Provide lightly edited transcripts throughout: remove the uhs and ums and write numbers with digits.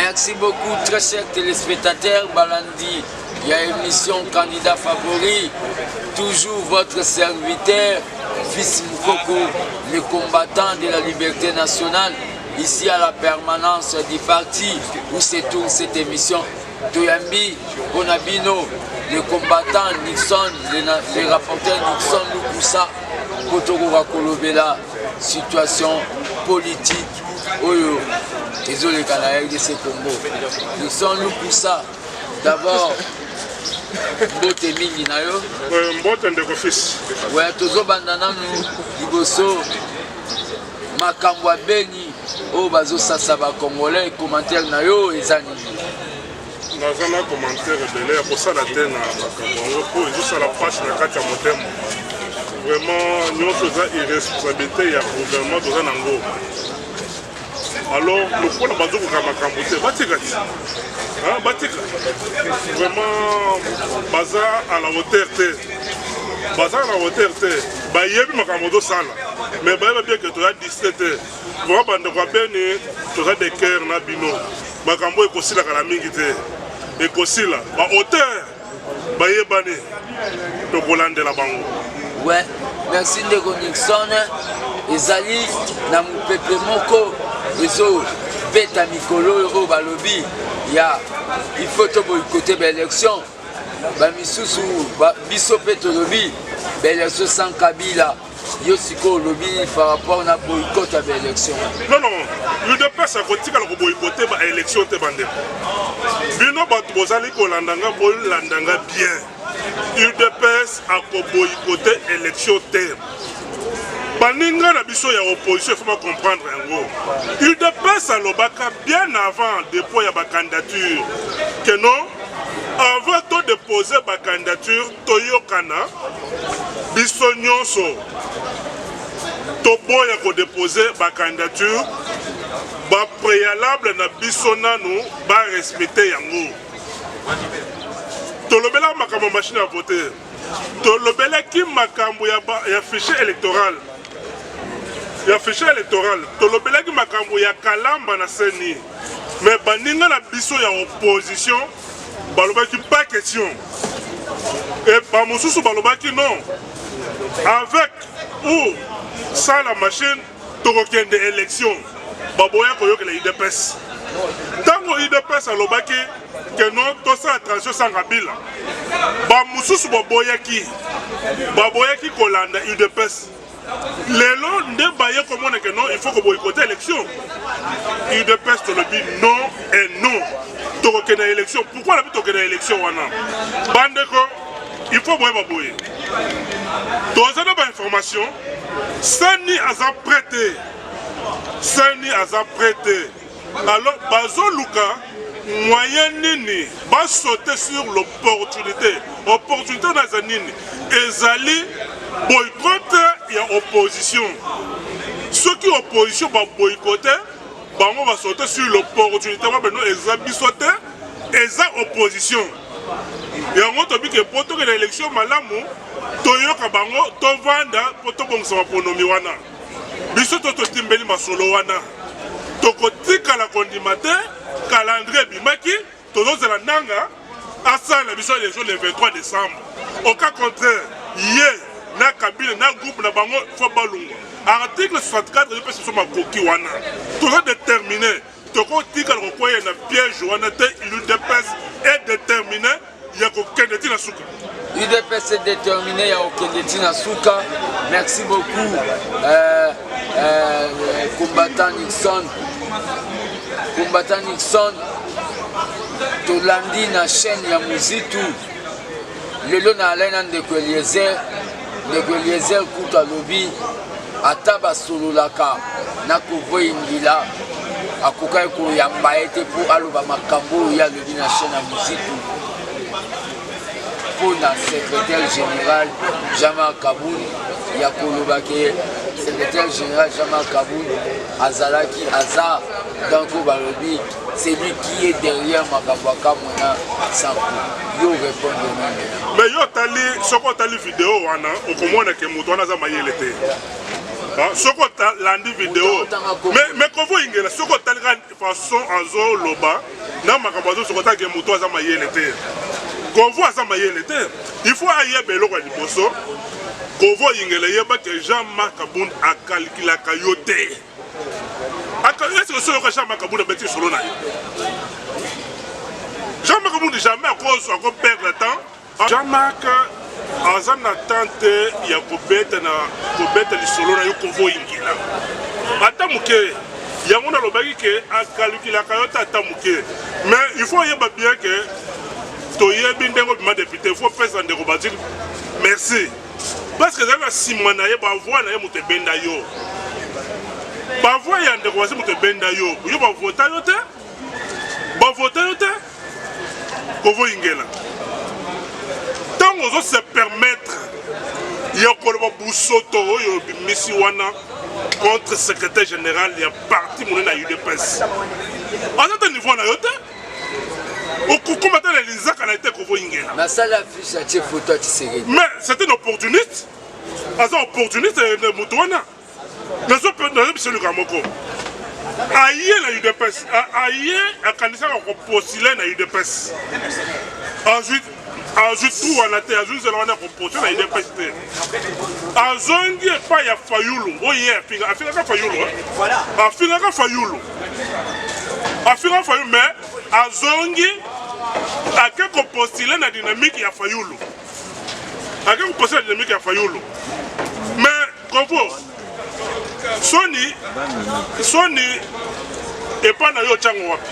Merci beaucoup, très chers téléspectateurs. Balandi, il y a émission Candidat Favori. Toujours votre serviteur, Fils Moukoko, le combattant de la liberté nationale, ici à la permanence du parti où se tourne cette émission. Toyambi, Bonabino, le combattant Nixon, le rapporteur Nixon Lukusa, Kotoko Kolobela, situation politique. Oyo, désolé les Canadiens de ce Congo. Nixon Lukusa, d'abord, Mbote mingi na yo. Mbote ndeko fils. Ouais, tozo bandana nous liboso makambo abeni o bazo sasa ba congolais commentaire na yo ezani. Dans un commentaire belé pour ça la tête na makambo pour juste la page na kati ya motemo. Vraiment nous faisons irresponsabilité ya gouvernement dans nango. Alors le point de bazo ko makambo te batikati. Hein, batika. Vraiment bazar à la hauteur te. Bazar à la hauteur te. Ba yebi makambo sala. Mais ba bien que tu as 17 te. Vraiment bande ko beni tu as des cœurs na bino. Makambo ekosila kala mingi te. Ekosila ba hauteur ba yebane to kolande la bango. Ouais, merci Ndeko Nixon. Ezali na mupepe moko ezo beta mikolo o balobi ya il faut to boycotter l'élection. Ba misusu biso peto lobi l'élection sans Kabila. Yo siko lobi par rapport na boycott à l'élection. Non non, le dépasse à côté quand boycotter ba élection te bande. Bino batu bozali ko landanga bien. Il dépasse à boycotter élection te. Baninga na biso ya opposition, il faut comprendre en gros. Il dépasse à l'Obaka bien avant dépôt ya ba candidature. Que non, avant de déposer ba candidature, Toyokana, biso nyonso, Toboya ko déposer ba candidature, ba préalable na biso nanu, ba respecter yango. Tolobela makambo machine à voter. Tolobela ki makambo ya fichier électoral. Il y a fichier électoral. Tolobelaki makambo ya kalamba na seni. Mais baninga na biso ya opposition, balobaki pas question. Et bamosusu balobaki non. Avec ou sans la machine, tokokende élection. Baboya koyoke le IDPS. Tango IDPS alobaki que non to sa transition sans Kabila. Bamosusu baboyaki kolanda IDPS. Les lots ne baillent comme on est que non, il faut que boycotter l'élection. Il dépêche de le dire non et non. Toquer une élection. Pourquoi la toquer une élection Bandeko, il faut boyer. Dans une information, Sani a prêté. Alors, Bazo Luka, moyen nini, va sauter sur l'opportunité. Opportunité dans un nini. Ezali boycott et opposition. Ceux qui opposition vont boycotter, on va sauter sur l'opportunité. Ils ont sauté, ils ont opposition. Et on a dit que pour l'élection, malamu, toyoka bango, tovanda, pour to bon sama ponomi wana. Biso to timbeli masolo wana. Tokotika la condimate, calendrier bimaki, tozo la nanga, asa la biso élection le 23 décembre. Au cas contraire, hier, na Kabila, na groupe na bango, faut balunga. Article 64 de l'EPS ma koki wana. Tozo déterminé, toko tika le koye na piège wana te, l'UDPS est déterminé, yako kendeti na suka. L'UDPS est déterminé, yako kendeti na suka. Merci beaucoup, combattant Nixon. Combattant Nixon, tolandi na chaîne ya Muzitu. Lelo na alena ndeko Eliezer kuta lobi ata basololaka na kovoyingila akokai koyamba ete mpo aloba makambo ya lobi na chaîne ya Muzitu mpo na secrétaire général Jean-Marc Kaboul ya kolobake secrétaire général Jean-Marc Kaboul azalaki aza donc balobi c'est lui qui est derrière Makabwaka Mona Sanko. Yo répondre mais yo tali soko tali vidéo wana okomona ke mutu wana za mayele te. Soko landi vidéo. Mais Kovo Ingela, soko talika façon azo loba, na makabazo soko ta ke muto aza mayele te. Kovo aza mayele te. Il faut ayer belo kwa liboso. Kovo Ingela yeba que Jean-Marc Abound a calculé la cayote. Est-ce que ce que Jean-Marc Abound a bêti sur l'on a? Jean-Marc Abound jamais à cause perdre le temps. Jean-Marc Azan attente ya kobeta lisolo na yo Kovo Ingela. Ata muke yango na lobaki ke akalukila kayota ata muke. Mais il faut yeba bien que toyebi ndengo bima député, il faut pesa ndeko bazir merci. Parce que dans la simana ye ba voix na ye mute benda yo. Ba voix ya ndeko bazir mute benda yo. Yo ba vota yo te? Ba vota yo te? Kovo Ingela. Tant on doit se permettre, il y a un boussoto contre le secrétaire général, il y a parti mon na UDPS. À ce niveau, on a yoté. Au combattant les Isaac a été Kovo Ingela. Mais ça l'affiche à tes photos, tu sais. Mais c'était un opportuniste. À ce opportuniste, de Moutouana. Nous sommes sur le Gamoko. Aïe la UDPS. Aïe a candidat à postuler na UDPS. Ensuite. Ajoute tout à la terre, ajoute la composition à l'identité. Azongi pas ya Fayulu. Oui, Afina Fayulu. Afina Fayulu. Afina Fayulu, mais Azongi a quelques postulés la dynamique ya Fayulu. A quelques postulés la dynamique ya Fayulu. Mais, Kovo, Sony et pas na yo Tchango wapi.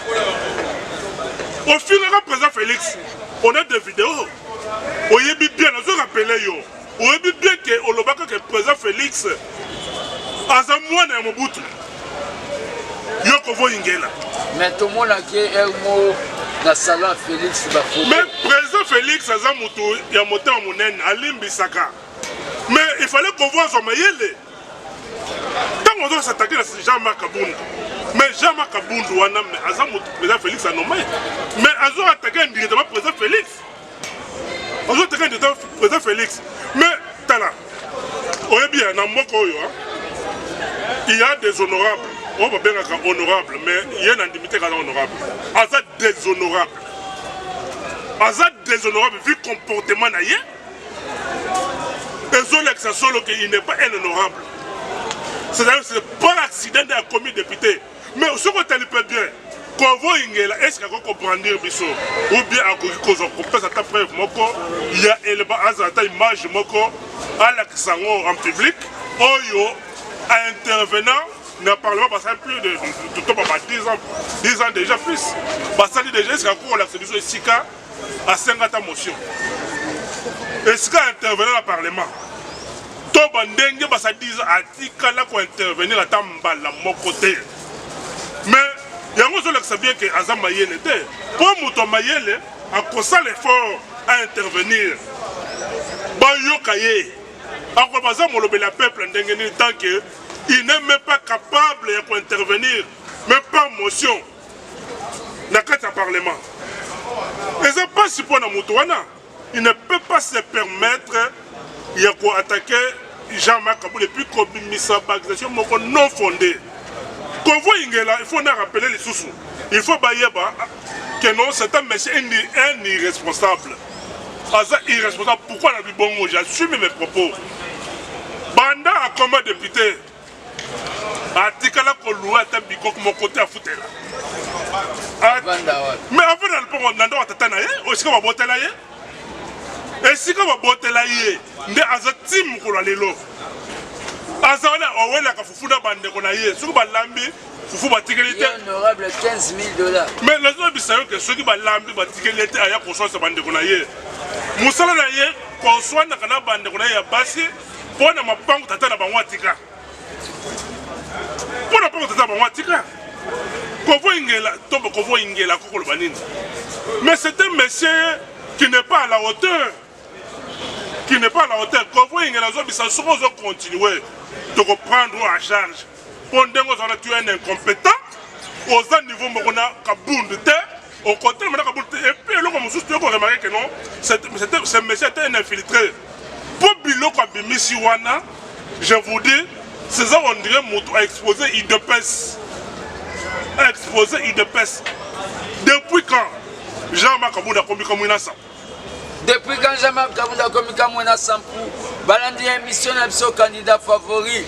Au final, le président Félix, on a des vidéos. On y est bien, on a rappelé yo. On y est bien que on a que le président Félix a moi dans Mobutu. Yo Kovo Ingela. Mais tout le monde a dit un mot dans le salon Félix. Mais le président Félix a Zamutu, il a monté en monnaie à Limbisaka. Mais il fallait qu'on voit son maïle. Tant qu'on doit s'attaquer à Jean-Marc Abound. Mais Jean-Marc Abound, le président Félix a nommé. Mais ils ont attaqué indirectement le président Félix. Ils ont attaqué indirectement le président Félix. Mais, tala, on est bien, dans Moko, il y a des honorables. On va bien être honorable, mais il y a une indemnité qui est honorable. Ils sont déshonorables. Ils sont déshonorables vu le comportement. Ils ont l'exception qu'il n'est pas un honorable. C'est-à-dire que ce n'est pas l'accident d'un commis député. Mais ce qu'on t'a dit bien, Kovo Ingela, est-ce qu'il y a comprendre Bisso ou bien à cause de cette preuve, il y a une image à l'accent en public, Oyo, à intervenant, ne parle pas plus de 10 ans déjà plus. Ça dit déjà, est-ce qu'il y a l'accès de Sika à 50 motions. Est-ce qu'il y a intervenant au Parlement? Bandenge basa diza atika la ko intervenir à Tambala mon côté. Mais yango zo leksa bien que Azam Mayele était. Pour Mouto Mayele a consent l'effort à intervenir. Ba yokaye. Encore bazam le la peuple ndengeni tant que il n'est même pas capable d'intervenir, même pas motion. Dans le Parlement. Et c'est pas si pour Moutoana, il ne peut pas se permettre il y a quoi attaquer Jean-Marc Abound et puis qu'on mis sa accusation non fondée. Kovo Ingela, il faut en rappeler les sous. Il faut que non, c'est un monsieur un irresponsable. Irresponsable, pourquoi on a dit bon mot? J'assume mes propos. Banda a comme député. Atikala Koloua est un bico mon côté à foutre là. Mais avant de le prendre, on a aussi qu'on va botter là. Et si on va botter là, on a team pour aller là. Azana, on a la foufou bande qu'on a eu. Si on va lambi, foufou va tirer l'été. Honorable $15 000. Mais les gens disent que ceux qui vont lambi va tirer l'été à la conscience bande qu'on a eu. Moussala na ye, conscience na kana bande qu'on a eu à passer. Pour ne pas banque tata na banwa tika. Pour ne pas tata banwa tika. Kovo Ingela, tombe Kovo Ingela kokolo banini. Mais c'est un monsieur qui n'est pas à la hauteur. Qui n'est pas à la hauteur. Kovo Ingela ça se continuer de reprendre en charge. Pendant que tu es un incompétent, aux niveaux où on a Kabound de terre, au côté de Kabound de terre, et puis là, comme vous avez remarqué que non, ce monsieur était un infiltré. Pour Bilo Kabimisi Wana, je vous dis, C'est ça on dirait moto a exposé IDPS. A exposé IDPS. Depuis quand Jean-Marc Kabunda a commis comme une assemblée? Depuis quand Jean-Marc Kabunda a commis comme une assemblée, balandi émission à son candidat favori,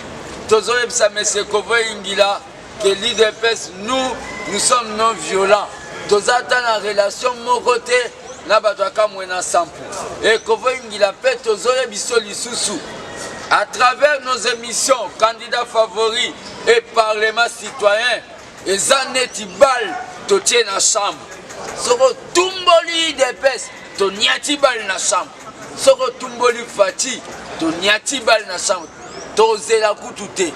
Tozo Ebsa M. Kovo Ingila, que l'IDPS, nous sommes non violents. Tozo attend la relation mon côté, n'a pas de cas moins ensemble. Et Kovo Ingila peut Tozo Ebsa Lissousou. À travers nos émissions, candidats favoris et parlement citoyen, et Zaneti Bal, to tient la chambre. Soro Tumboli IDPS, to niati bal na chambre. Soro Tumboli Fati, to niati bal na chambre. To zela kutute.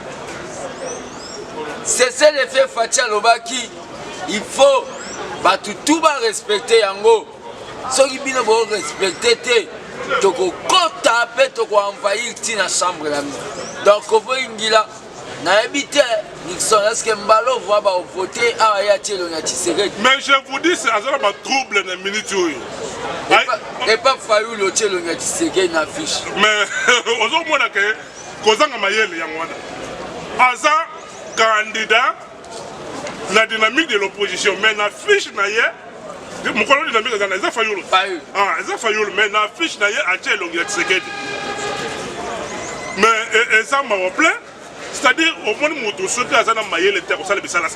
C'est ça l'effet Fati Alobaki. Il faut tout respecter Yango. Ceux qui ne vont respecter, tu peux taper, tu peux envahir la chambre. Donc, Kovo Ingila, na habité Nixon, est-ce que Mbalo va voter à Ayati Tshisekedi? Mais je vous dis, c'est un trouble dans les minutes. Et pas Fayou le Tshisekedi n'affiche. Mais, aujourd'hui, on a que Kozanga Mayele Yangwana. Aza candidat, la dynamique de l'opposition, mais n'affiche Naye. Mon collègue dynamique, c'est Fayou. Ah, c'est Fayou, mais n'affiche Naye à Tshisekedi. Mais, ça m'a rappelé. C'est-à-dire, au moins, nous sommes tous les maillés, les terres, les bisala.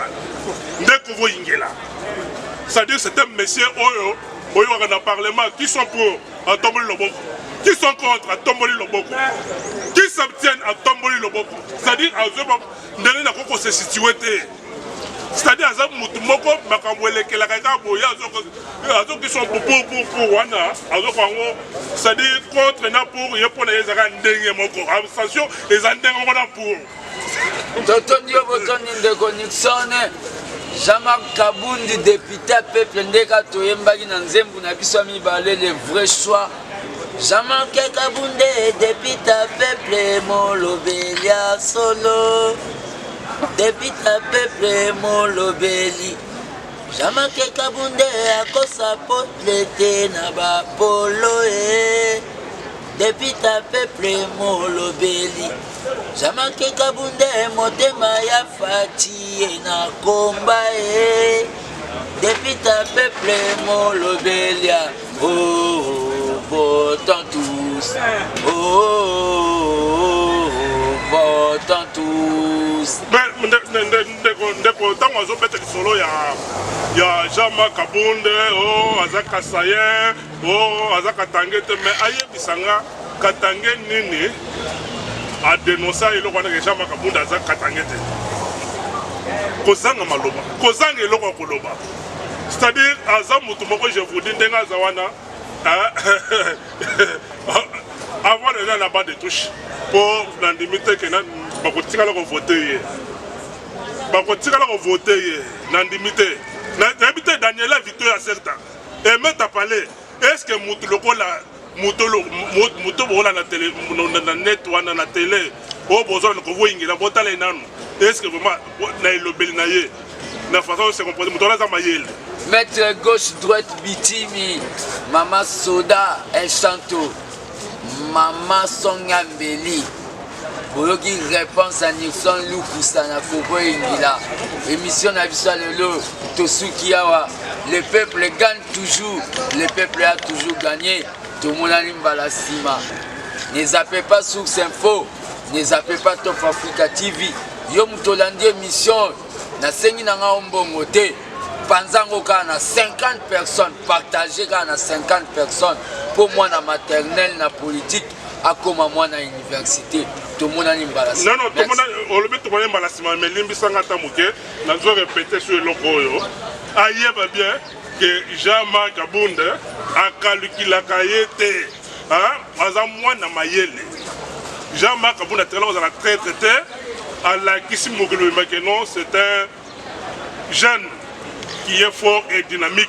C'est-à-dire, c'est un monsieur, dans le Parlement, qui sont pour Tomboli Loboko, qui sont contre Tomboli Loboko, qui s'abstiennent à Tomboli Loboko. C'est-à-dire, à se situer. C'est-à-dire, à Moutoumoko, Makambouele, qui sont pour Wana, c'est-à-dire, contre pour les Andengé, abstention, les Andengé pour. Totondi Obotoni Ndeko Nixon, Jean-Marc Kabundi, député peuple Ndeka Toyembagi Nanzembu Nabiso Mibale, le vrai choix. Jean-Marc Kabundi, député peuple Molobelia Solo. Député peuple Molobeli. Jean-Marc Kabundi, à Kosa Potlete Naba Polo. Député peuple Molobeli. Jean-Marc Kabundi, motema ya Fati na komba e. Député peuple Molobelia. Oh, votons tous. Oh, votons tous. Ndeko tango azobeta lisolo ya Jean-Marc Kabundi, oh azaka sayen, oh azaka tangete, mais ayebisanga katange nini a dénoncé eloko wana ke Jean-Marc Kabundi azaka katangete. Kozanga maloba, kozanga eloko koloba. C'est-à-dire aza mutu moko je vous dis ndenga zawana avant de la barre de touche pour l'indemnité que bakotikala ko voter. Bakotikala ko voter l'indemnité. L'indemnité Daniela Victoria certain. Et mettre à parler, est-ce que mutu loko la mutu bola na télé na net wana na télé o bozo ko voyingela botala nanu. Est-ce que vraiment na elobeli na ye na façon se comporter mutu la za mayele. Maître gauche droite Bitimi, Mama Soda El Chanto, Mama Songambeli. Boloki réponse à Nixon Lukusa na Kovo Ingila. Émission na biso lelo Tosuki Awa. Le peuple gagne toujours, le peuple a toujours gagné. Tout le monde a une sima. Ne zappez pas Source Info, ne zappez pas Top Africa TV. Yo mutolandi émission na sengi na nga ombongo te. Panzango kana 50 personnes, partagé kana 50 personnes. Pour moi na maternelle, na politique, à comme moi na université. Tout le monde a une balance. Non, tout le monde a une balance. Mais l'imbissanga tamuke, nous allons répéter sur le logo. Aïe, bien que Jean-Marc Kabundi a calculé la cahier. Moi na mayele. Jean-Marc Kabundi a très traité à la Kissimoglu Makeno. C'est un jeune qui est fort et dynamique.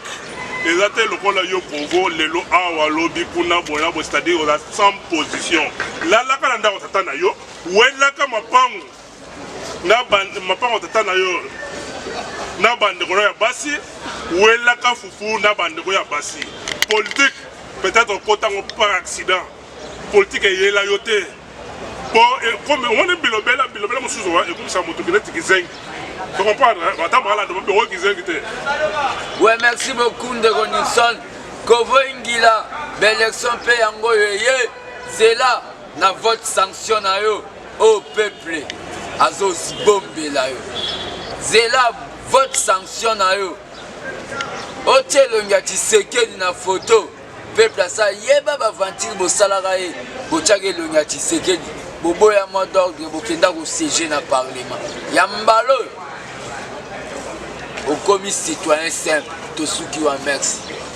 Les athlètes locaux là, Congo, les lots à lobby pour c'est-à-dire on a 100 positions. Là, là, quand on a tatana yo, où est là quand ma pango, na pango tatana yo, na bande ko ya basi, où est là quand foufou na bande ko ya basi. Politique, peut-être qu'on par accident. Politique est là yoté. Comme on est bilobela mosusu et comme ça moto qui zinc. Tu comprends? Ouais, merci beaucoup Ndeko Nixon. Kovo Ingila, l'élection pe yango yeye, c'est là na vote sanction na yo au peuple. Azo bombe la yo. C'est là vote sanction na yo. Otelo ngati sekedi na photo. Peuple ça yeba ba ventir bo salaka ye. Bo tchake lo ngati sekedi. Bobo ya mot d'ordre bo kenda ko siéger na parlement. Ya mbalo. Au commis citoyen simple, Tosuki wa merci.